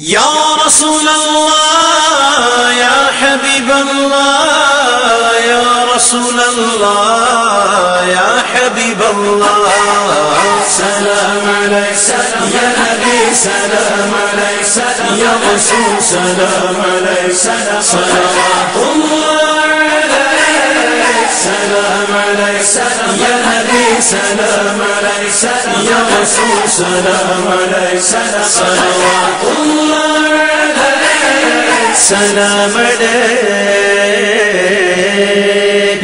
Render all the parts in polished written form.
یا رسول اللہ یا حبیب اللہ یا رسول اللہ یا حبیب اللہ سلام علیک یا نبی سلام علیک یا رسول سلام علیک صلوات اللہ علیک سلام علیک یا نبی سلام علیک یا رسول سلام علیک صلوات اللہ علیک سلام علیک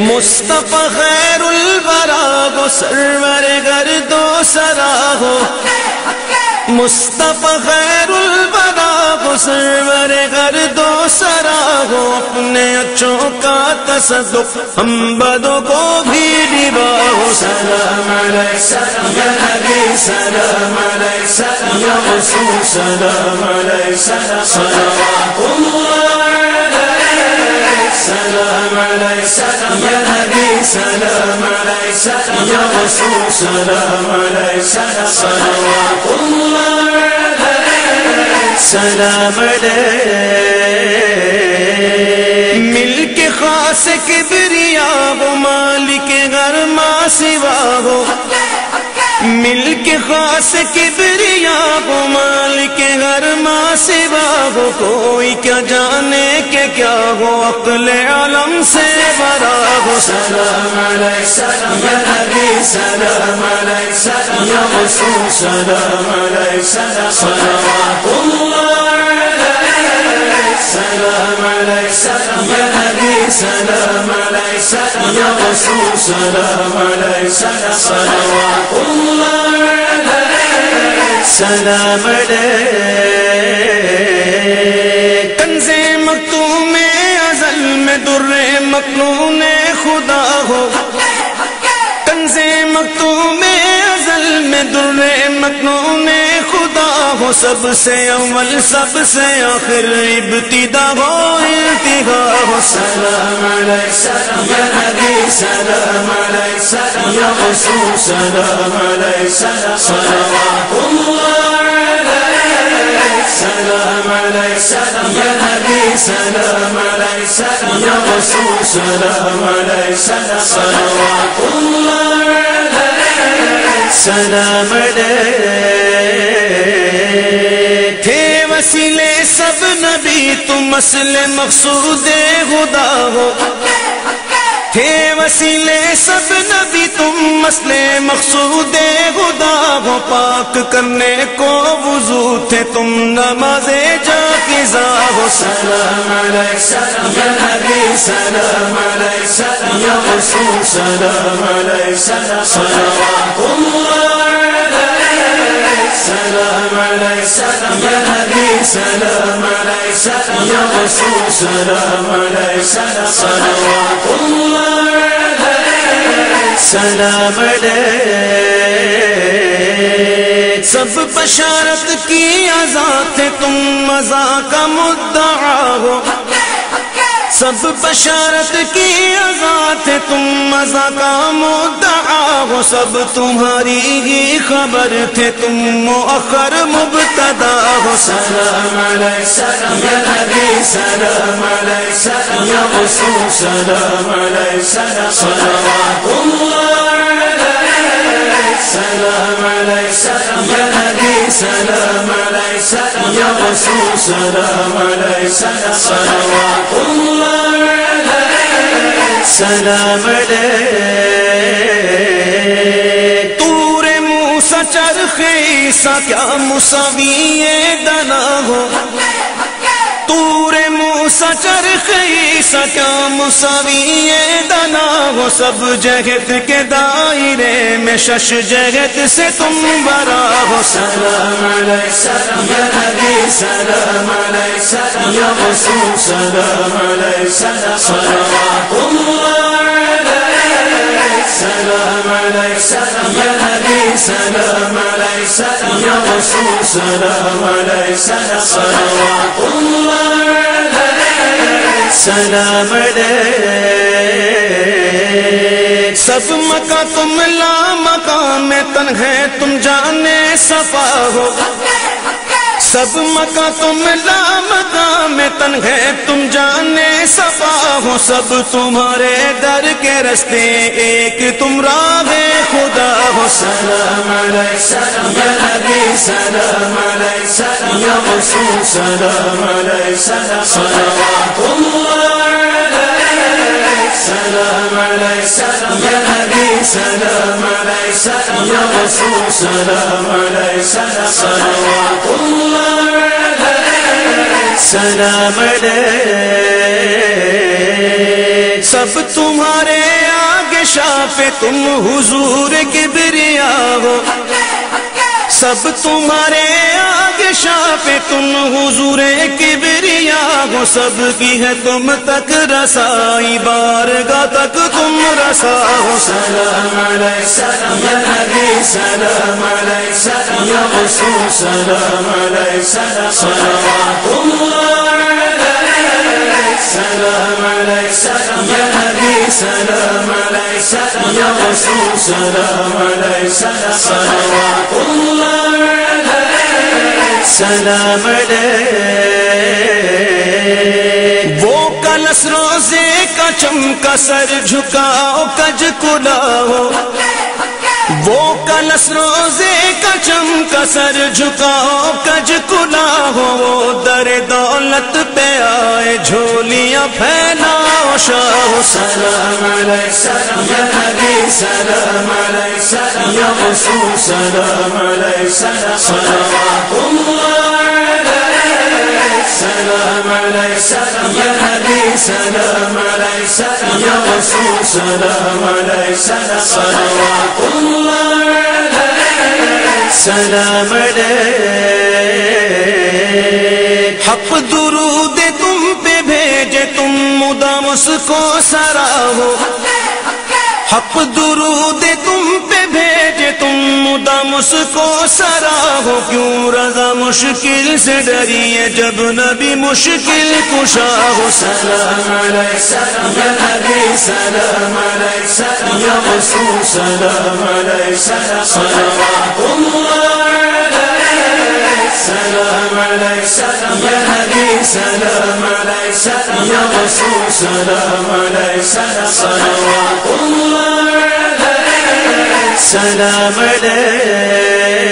مصطفی خیر الورا ہو سرور گرد و سرا ہو مصطفی خیر الورا ہو سرور گرد و سرا ہو اپنے اچھوں کا تصدق ہم بدوں کو بھی ڈبا ہو سلام علیک یا نبی سلام علیک یا رسول سلام علیک صلوات اللہ علیک سلام علیک یا نبی سلام علیک یا رسول سلام علیک صلوات اللہ علیک سلام علیک ملک خاص کبریا ہو مالک گھر ماں سوا ہو ملک خاص کبریا ہو مالک گھر ماں سوا ہو کوئی کیا جانے کہ کیا ہو عقل عالم سے برا ہو سلام علیک یا نبی سلام علیک یا رسول سلام علیک صلوات اللہ علیک سلام علیک یا نبی سلام علیک یا رسول سلام علیک صلوات اللہ علیک سلام علیک کنز مکتوم ازل میں در مکنون خدا ہو کنز مکتوم ازل میں در مکنون خدا ہو سب سے اول سب سے آخر ابتدا ہو انتہا ہو سلام علیک یا نبی سلام علیک یا رسول سلام علیک صلوات اللہ علیک سلام علیک یا نبی سلام علیک یا رسول سلام علیک صلوات اللہ علیک سلام علیک تھے وسیلے سب نبی تم اصل مقصود خدا ہو تھے وسیلے سب نبی تم اصل مقصود خدا ہو پاک کرنے کو وضو تھے تم نماز جاکزہ ہو سلام علیک یا نبی سلام علیک یا رسول سلام علیک صلوات اللہ علیک سلام علیک یا نبی سلام علیک یا رسول سلام علیک صلوات اللہ علیک سلام علیک سب بشارت کی آزاد تھے تم مزا کا مدعا ہو سب بشارت کی آزاد تھے تم مزا کا مدعا ہو سب تمہاری ہی خبر تھے تم مؤخر مبتدا ہو سلام علیک یا نبی سلام علیک یا رسول سلام علیک صلوات اللہ علیک سلام علیک یا نبی سلام علیک یا رسول سلام علیک صلوات اللہ علیک سلام علیک طور موسیٰ چرخ عیسیٰ کیا مساوی دنا ہو طور موسیٰ چرخ عیسیٰ کیا مساوی دنا ہو سب جگت کے دائرے میں شش جگت سے تم برا ہو سلام علیک یا نبی سلام علیک یا رسول سلام علیک صلوات اللہ علیک سلام علیک یا نبی سلام علیک یا رسول سلام علیک صلوات اللہ علیک سلام علیک سب مکہ تم لا مقام میں تن ہے تم جانے صفا ہو سب مکہ تم لامکاں میں تنہے تم جانے صفا ہو سب تمہارے در کے رستے ایک تم راہ خدا ہو سلام علیہ سلام یا نبی سلام علیہ سلام یا رسول سلام علیہ سلام صلوات اللہ علیہ سلام علیہ سلام یا نبی سلام علیہ سلام یا رسول سلام علیہ سلام صلوات اللہ علیہ سلام علیک سب تمہارے آگے شاف تم حضور کبریا ہو سب تمہارے آگے شاف تم حضور کبریا ہو سب کی ہے تم تک رسائی بارگاہ تک تم رسا ہو سلام علیہ سلام یا نبی سلام علیہ سلام یا رسول سلام علیہ سلام صلوات اللہ علیہ سلام علیہ سلام یا نبی سلام علیہ سلام یا رسول سلام علیہ سلام صلوات اللہ علیہ سلام علیک وہ کلس روزے کا چمکا سر جھکاؤ کج کلاؤ وہ کلس روزے کا چمکا سر جھکاؤ کج کلاؤ وہ در دولت پہ آئے جھولیاں پھیلاؤ شاہ سلام علیہ سلام یا نبی سلام علیہ سلام یا رسول سلام علیہ سلام صلوات اللہ علیہ سلام علیہ سلام یا نبی سلام علیہ سلام یا رسول سلام علیہ سلام صلوات اللہ علیہ سلام علیک حق درود تم پہ بھیجے تم مدام اس کو سراہو حق درود تم پہ بھیجے تم مدام اس کو سراہو کیوں رضا مشکل سے ڈریے جب نبی مشکل کشا ہو سلام علیہ سلام یا نبی سلام علیہ سلام یا رسول سلام علیہ سلام صلوات اللہ علیہ سلام علیہ سلام یا نبی سلام علیہ سلام یا رسول سلام علیہ سلام صلوات اللہ علیہ سلام علیک